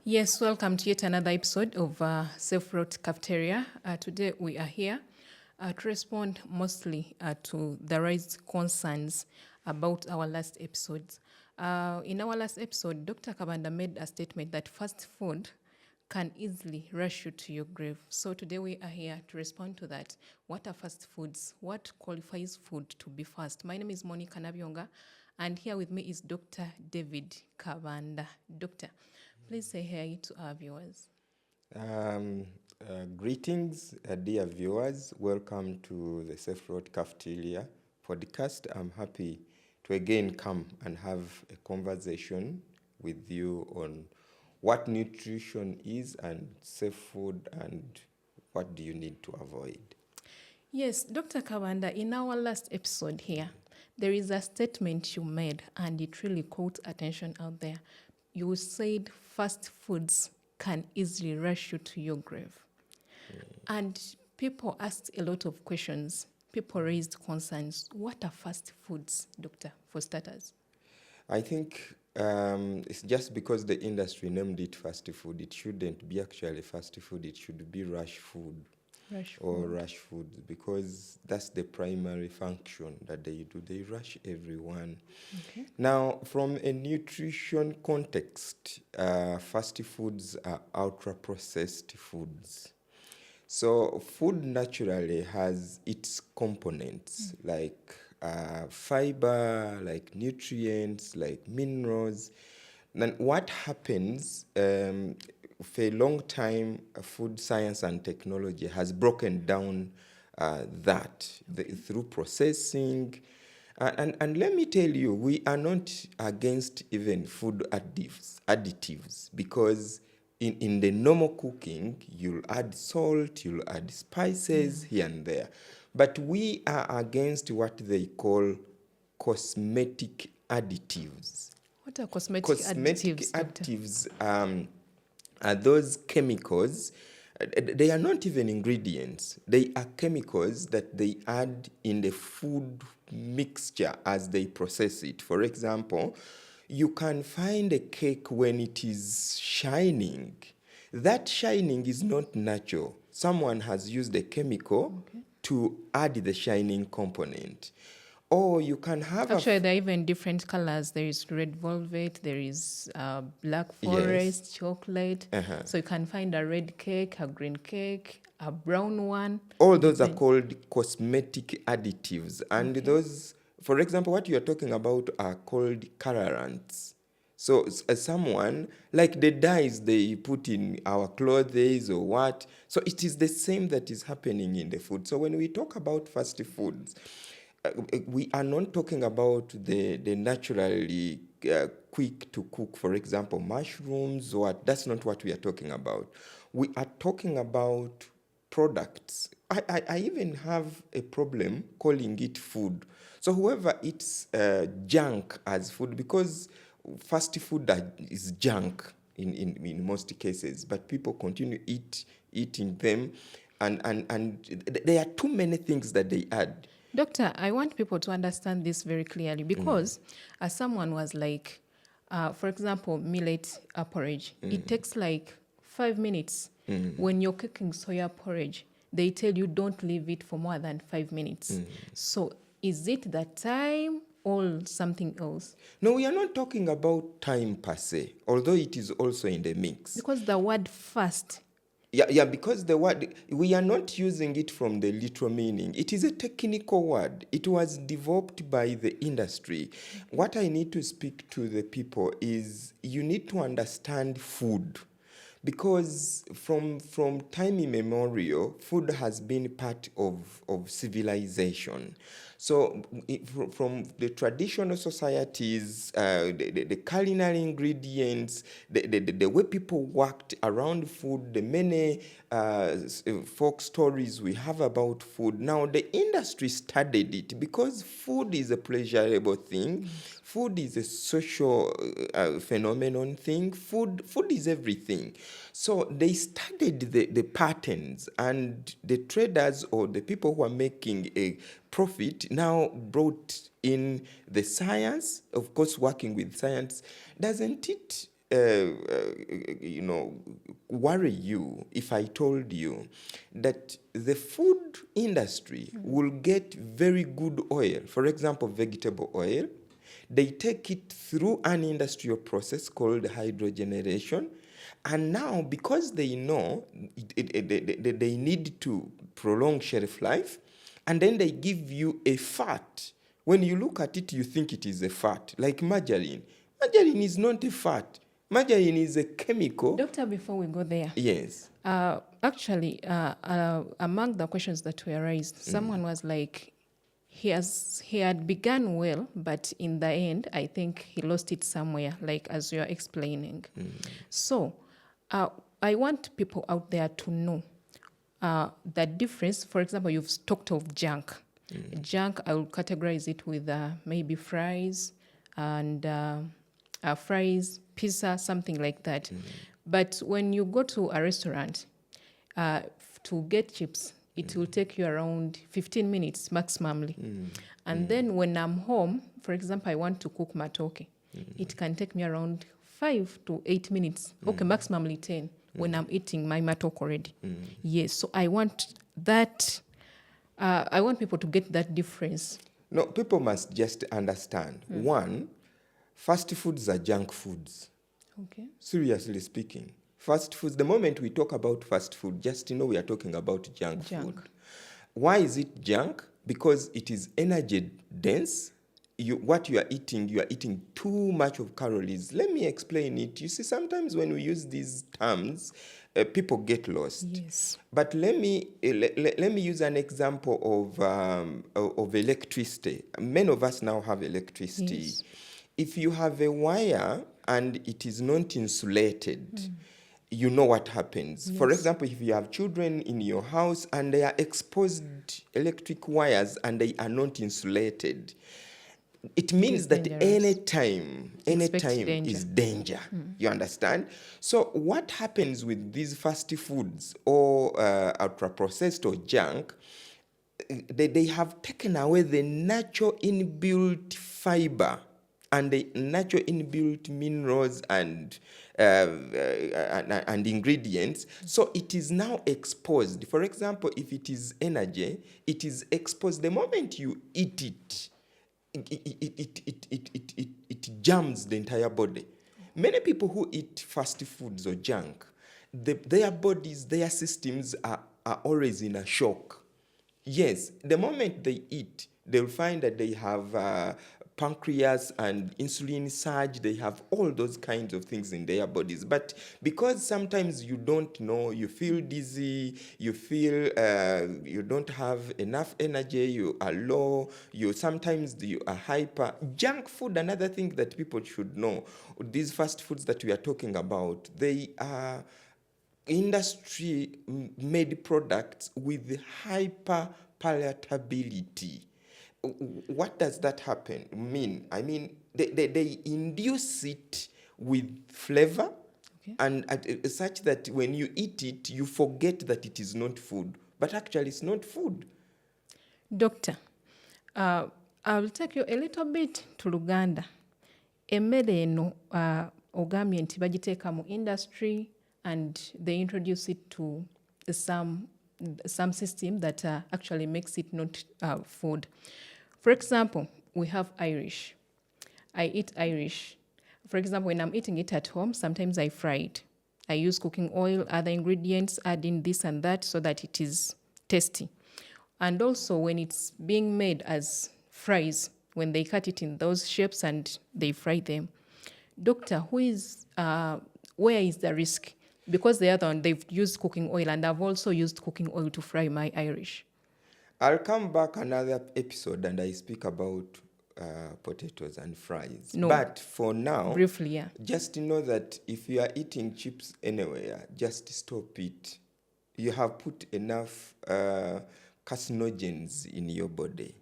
Yes, welcome to yet another episode of Self-Wrote Cafeteria. Today we are here to respond mostly to the raised concerns about our last episodes. In our last episode, Dr. Kabanda made a statement that fast food can easily rush you to your grave. So today we are here to respond to that. What are fast foods? What qualifies food to be fast? My name is Monica Nabyonga, and here with me is Dr. David Kabanda. Doctor, please say hi to our viewers. Greetings, dear viewers. Welcome to the Self-Wrote Cafeteria podcast. I'm happy to again come and have a conversation with you on what nutrition is and safe food and what do you need to avoid. Yes, Dr. Kabanda, in our last episode here, there is a statement you made and it really caught attention out there. You said fast foods can easily rush you to your grave. And people asked a lot of questions. People raised concerns. What are fast foods, doctor, for starters? I think it's just because the industry named it fast food, it shouldn't be actually fast food, it should be rush food. Rush food, because that's the primary function that they do. They rush everyone. Okay. Now, from a nutrition context, fast foods are ultra-processed foods. So food naturally has its components like fiber, like nutrients, like minerals. Then what happens for a long time, food science and technology has broken down through processing. And let me tell you, we are not against even food additives because in the normal cooking, you'll add salt, you'll add spices here and there. But we are against what they call cosmetic additives. What are cosmetic additives, doctor? Additives are those chemicals. They are not even ingredients. They are chemicals that they add in the food mixture as they process it. For example, you can find a cake when it is shining. That shining is not natural. Someone has used a chemical to add the shining component. Or you can have Actually, there are even different colors. There is red velvet, there is black forest, chocolate. So you can find a red cake, a green cake, a brown one. All those are called cosmetic additives. And those, for example, what you're talking about are called colorants. So someone, like the dyes they put in our clothes or what, so it is the same that is happening in the food. So when we talk about fast foods, we are not talking about the naturally quick to cook, for example, mushrooms or what. That's not what we are talking about. We are talking about products. I even have a problem calling it food. So whoever eats junk as food, because fast food is junk in most cases, but people continue eating them, and there are too many things that they add. Doctor, I want people to understand this very clearly because as someone was like, for example, millet porridge, it takes like 5 minutes. When you're cooking soya porridge, they tell you don't leave it for more than 5 minutes. So is it that time or something else? No, we are not talking about time per se, although it is also in the mix. Because the word fast. Yeah, because the word, we are not using it from the literal meaning. It is a technical word. It was developed by the industry. What I need to speak to the people is you need to understand food. Because from time immemorial, food has been part of civilization. So from the traditional societies, the culinary ingredients, the way people worked around food, the many folk stories we have about food. Now the industry studied it because food is a pleasurable thing. Food is a social phenomenon thing. Food is everything. So they studied the patterns, and the traders or the people who are making a profit now brought in the science. Of course, working with science, doesn't it you know, worry you if I told you that the food industry will get very good oil, for example, vegetable oil. They take it through an industrial process called hydrogenation. And now, because they know they need to prolong shelf life, and then they give you a fat. When you look at it, you think it is a fat, like margarine. Margarine is not a fat. Margarine is a chemical. Doctor, before we go there, Yes. actually, among the questions that were raised, someone was like, he had begun well, but in the end, I think he lost it somewhere, like as you are explaining. So, I want people out there to know the difference. For example, you've talked of junk. Junk, I will categorize it with maybe fries and fries, pizza, something like that. But when you go to a restaurant to get chips, it will take you around 15 minutes maximally. And then when I'm home, for example, I want to cook matoke, it can take me around 5 to 8 minutes, okay, maximally 10, when I'm eating my matoke already. Yes, so I want that, I want people to get that difference. No, people must just understand. One, fast foods are junk foods. Okay. Seriously speaking. Fast foods, the moment we talk about fast food, just we are talking about junk food. Why is it junk? Because it is energy dense. What you are eating too much of calories. Let me explain it. You see, sometimes when we use these terms, people get lost. Yes. But let me use an example of electricity. Many of us now have electricity. Yes. If you have a wire and it is not insulated, you know what happens. Yes. For example, if you have children in your house and they are exposed electric wires and they are not insulated, it means that any time is danger. You understand? So what happens with these fast foods or ultra-processed or junk, they have taken away the natural inbuilt fiber and the natural inbuilt minerals and ingredients. So it is now exposed. For example, if it is energy, it is exposed. The moment you eat it, it jams the entire body. Many people who eat fast foods or junk, their bodies, their systems are always in a shock. Yes, the moment they eat, they'll find that they have pancreas and insulin surge, they have all those kinds of things in their bodies. But because sometimes you don't know, you feel dizzy, you feel you don't have enough energy, you are low, you are hyper. Junk food, another thing that people should know, these fast foods that we are talking about, they are industry-made products with hyper palatability. What does that mean? I mean, they induce it with flavor, and such that when you eat it, you forget that it is not food. But actually, it's not food. Doctor, I'll take you a little bit to Luganda. Emmere eno ogambye nti bagiteeka mu industry and they introduce it to some system that actually makes it not food. For example, we have Irish. I eat Irish. For example, when I'm eating it at home, sometimes I fry it. I use cooking oil, other ingredients, add in this and that so that it is tasty. And also when it's being made as fries, when they cut it in those shapes and they fry them. Doctor, where is the risk? Because the other one, they've used cooking oil, and I've also used cooking oil to fry my Irish. I'll come back another episode and I speak about potatoes and fries. No, but for now, briefly, yeah. Just know that if you are eating chips anywhere, just stop it. You have put enough carcinogens in your body.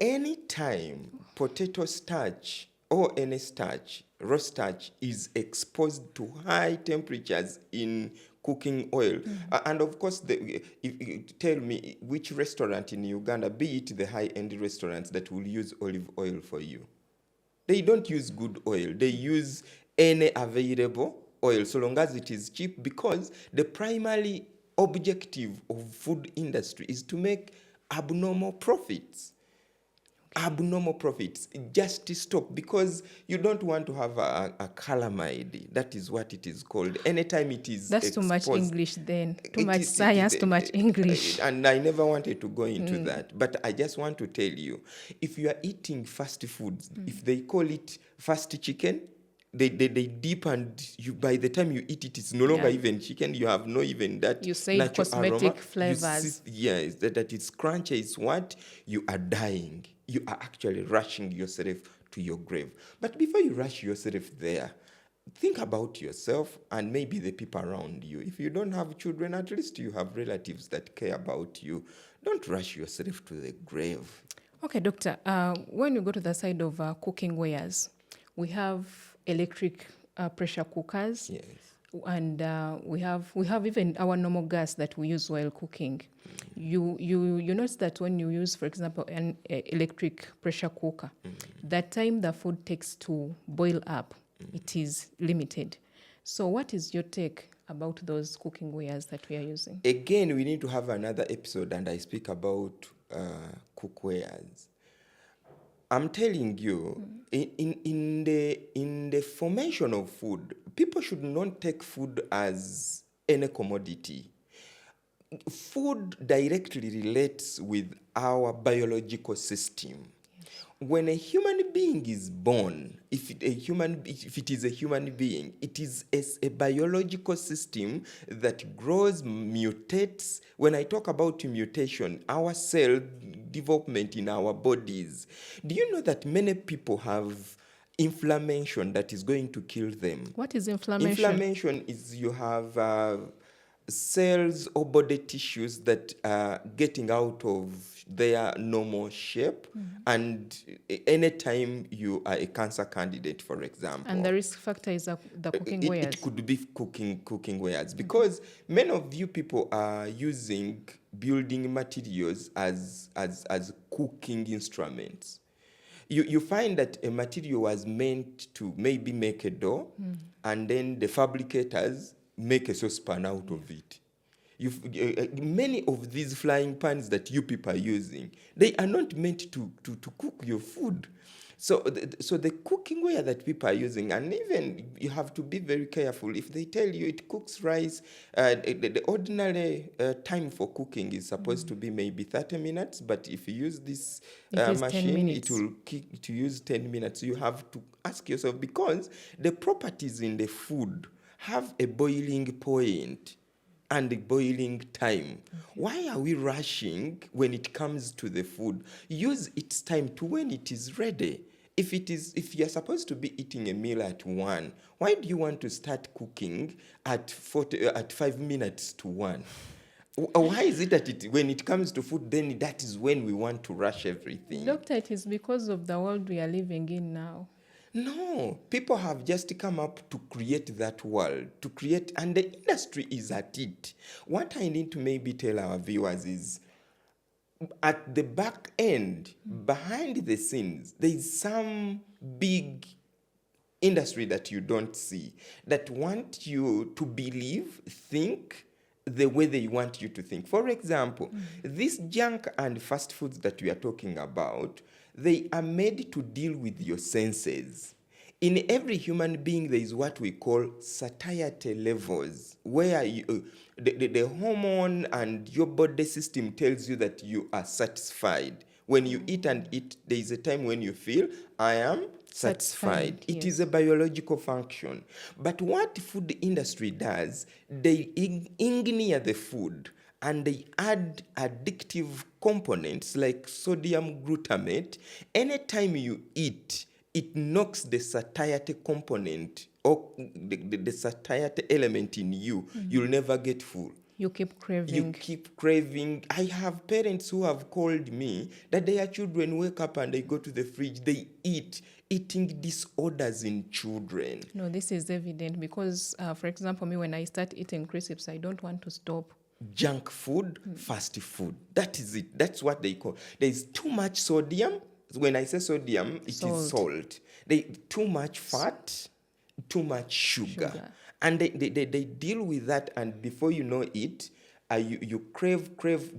Anytime potato starch or any starch, raw starch, is exposed to high temperatures in cooking oil. And of course, tell me which restaurant in Uganda, be it the high-end restaurants, that will use olive oil for you. They don't use good oil. They use any available oil, so long as it is cheap, because the primary objective of food industry is to make abnormal profits. Abnormal profits, just to stop, because you don't want to have a calamide. That is what it is called. Anytime it is That's too much exposed, English then. Too it much is- it science, is- too much English. And I never wanted to go into that, but I just want to tell you, if you are eating fast foods, if they call it fast chicken, they dip, and you, by the time you eat it, it's no longer even chicken. You have no even that You said natural cosmetic aroma. flavors. Yes, that it's crunchy is what you are dying. You are actually rushing yourself to your grave. But before you rush yourself there, think about yourself and maybe the people around you. If you don't have children, at least you have relatives that care about you. Don't rush yourself to the grave. Okay, doctor, when you go to the side of cooking wares, we have electric pressure cookers. Yes. And we have even our normal gas that we use while cooking. You notice that when you use, for example, an electric pressure cooker, that time the food takes to boil up, it is limited. So what is your take about those cooking wares that we are using? Again, we need to have another episode, and I speak about cookwares. I'm telling you, in the formation of food, people should not take food as any commodity. Food directly relates with our biological system. When a human being is born, if it is a human being, it is a biological system that grows, mutates. When I talk about mutation, our cell development in our bodies, do you know that many people have inflammation that is going to kill them? What is inflammation? Inflammation is you have cells or body tissues that are getting out of their normal shape, and anytime you are a cancer candidate, for example. And the risk factor is the cooking wares. It could be cooking wares, because many of you people are using building materials as cooking instruments. You find that a material was meant to maybe make a door, and then the fabricators make a saucepan out of it. Many of these flying pans that you people are using, they are not meant to cook your food. So the cooking ware that people are using, and even you have to be very careful. If they tell you it cooks rice, the ordinary time for cooking is supposed to be maybe 30 minutes, but if you use this machine, it will to use 10 minutes. You have to ask yourself, because the properties in the food have a boiling point and a boiling time. Why are we rushing when it comes to the food? Use its time to when it is ready. If you're supposed to be eating a meal at 1, why do you want to start cooking at 5 minutes to 1? Why is it that when it comes to food, then that is when we want to rush everything? Doctor, it is because of the world we are living in now. No, people have just come up to create that world, and the industry is at it. What I need to maybe tell our viewers is, at the back end, behind the scenes, there is some big industry that you don't see, that want you to believe, think the way they want you to think. For example, this junk and fast foods that we are talking about, they are made to deal with your senses. In every human being, there is what we call satiety levels, where the hormone and your body system tells you that you are satisfied. When you eat, there is a time when you feel, I am satisfied. It is a biological function. But what food industry does, they engineer the food, and they add addictive components like sodium glutamate. Anytime you eat, it knocks the satiety component or the satiety element in you. You'll never get full. You keep craving. You keep craving. I have parents who have called me that their children wake up and they go to the fridge, they eating disorders in children. No, this is evident because, for example, me, when I start eating crisps, I don't want to stop. Junk food, fast food. That is it. That's what they call. There's too much sodium. When I say sodium, it is salt. Too much fat. too much sugar. And they deal with that, and before you know it, you crave,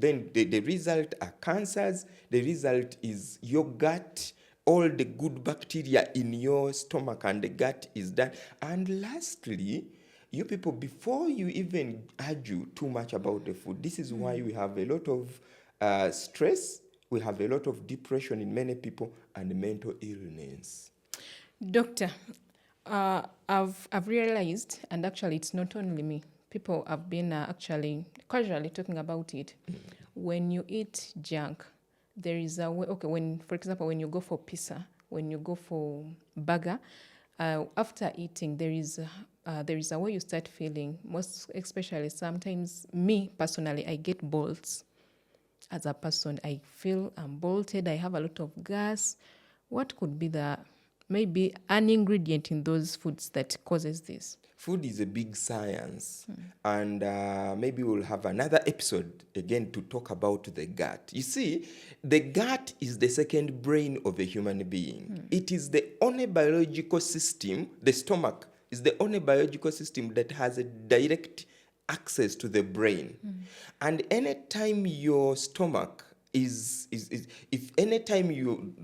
then the result are cancers. The result is your gut, all the good bacteria in your stomach and the gut is done. And lastly, you people, before you even argue too much about the food, this is why we have a lot of stress, we have a lot of depression in many people, and mental illness. Doctor, I've realized, and actually it's not only me, people have been actually casually talking about it. When you eat junk, there is a way, when, for example, when you go for pizza, when you go for burger, after eating, there is a way you start feeling, most especially sometimes, me personally, I get bolts. As a person, I feel I'm bolted, I have a lot of gas. What could be maybe an ingredient in those foods that causes this? Food is a big science, and maybe we'll have another episode again to talk about the gut. You see, the gut is the second brain of a human being. It is the only biological system, the stomach is the only biological system that has a direct access to the brain. And anytime your stomach if anytime you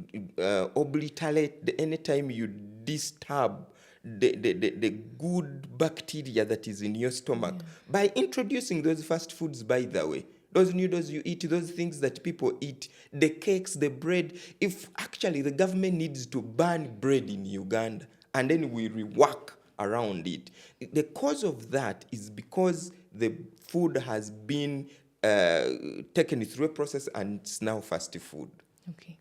obliterate, anytime you disturb the good bacteria that is in your stomach by introducing those fast foods, by the way, those noodles you eat, those things that people eat, the cakes, the bread. If actually the government needs to ban bread in Uganda and then we rework around it, the cause of that is because the food has been taken through a process and it's now fast food. Okay.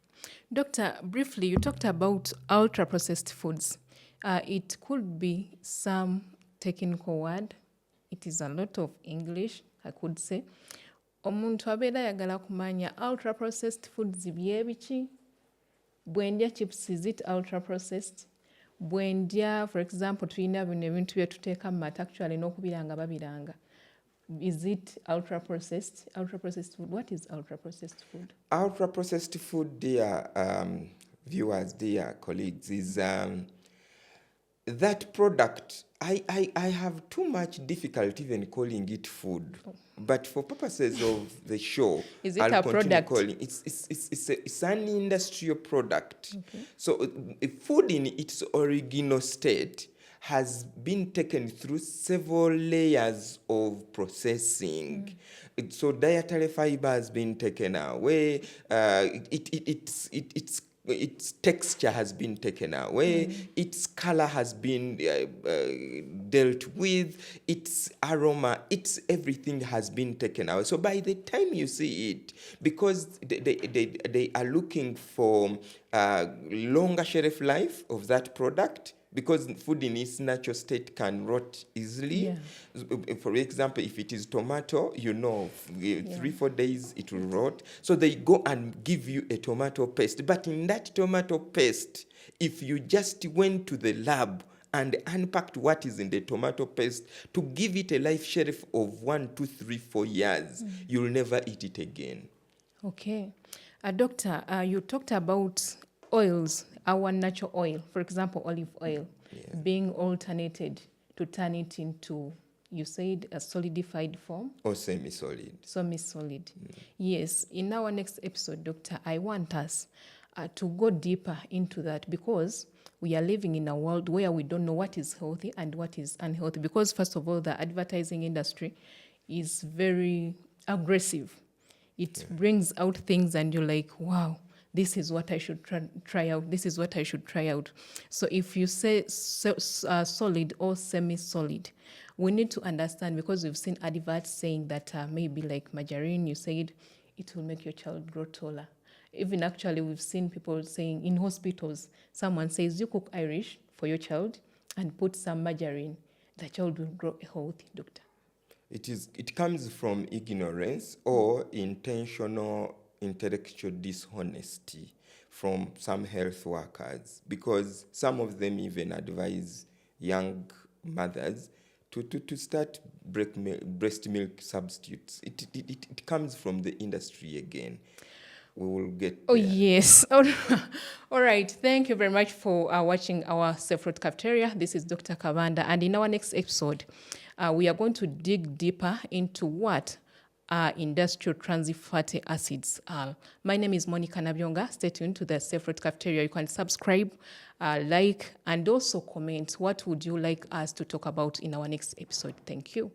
Doctor, briefly, you talked about ultra-processed foods. It could be some technical word. It is a lot of English, I could say. Omuntu abeera ayagala kumanya ultra-processed foods byebiki? Bwendya chips, is it ultra-processed? Bwendya, for example, tulina bino ebintu bye tuteeka mu mata, actually n'okubiranga babiranga. Is it ultra-processed? Ultra-processed food. What is ultra-processed food? Ultra-processed food, dear viewers, dear colleagues, is that product. I have too much difficulty even calling it food. But for purposes of the show, is it I'll a product? Calling it's an industrial product. Okay. So food in its original state has been taken through several layers of processing. So dietary fiber has been taken away. Its texture has been taken away. Its color has been dealt with. Its aroma, its everything has been taken away. So by the time you see it, because they are looking for longer shelf life of that product, because food in its natural state can rot easily. Yeah. For example, if it is tomato, 3-4 days it will rot. So they go and give you a tomato paste. But in that tomato paste, if you just went to the lab and unpacked what is in the tomato paste to give it a life shelf of 1, 2, 3, 4 years, you'll never eat it again. Okay. Doctor, you talked about oils, our natural oil, for example, olive oil, being alternated to turn it into, you said, a solidified form? Or semi-solid. Semi-solid. Yes. In our next episode, Doctor, I want us to go deeper into that, because we are living in a world where we don't know what is healthy and what is unhealthy. Because, first of all, the advertising industry is very aggressive. It brings out things and you're like, wow, this is what I should try out. This is what I should try out. So if you say solid or semi-solid, we need to understand, because we've seen adverts saying that maybe like margarine, you said it will make your child grow taller. Even actually, we've seen people saying in hospitals, someone says, you cook Irish for your child and put some margarine, the child will grow healthy, doctor. It comes from ignorance or intentional intellectual dishonesty from some health workers, because some of them even advise young mothers to start breast milk substitutes. It comes from the industry again. we will get Oh, there. yes. All right. Thank you very much for watching our Safe-Road Cafeteria. This is Dr. Kabanda. And in our next episode, we are going to dig deeper into what industrial trans fatty acids are. My name is Monica Nabyonga. Stay tuned to the Safe-Road Cafeteria. You can subscribe, like, and also comment. What would you like us to talk about in our next episode? Thank you.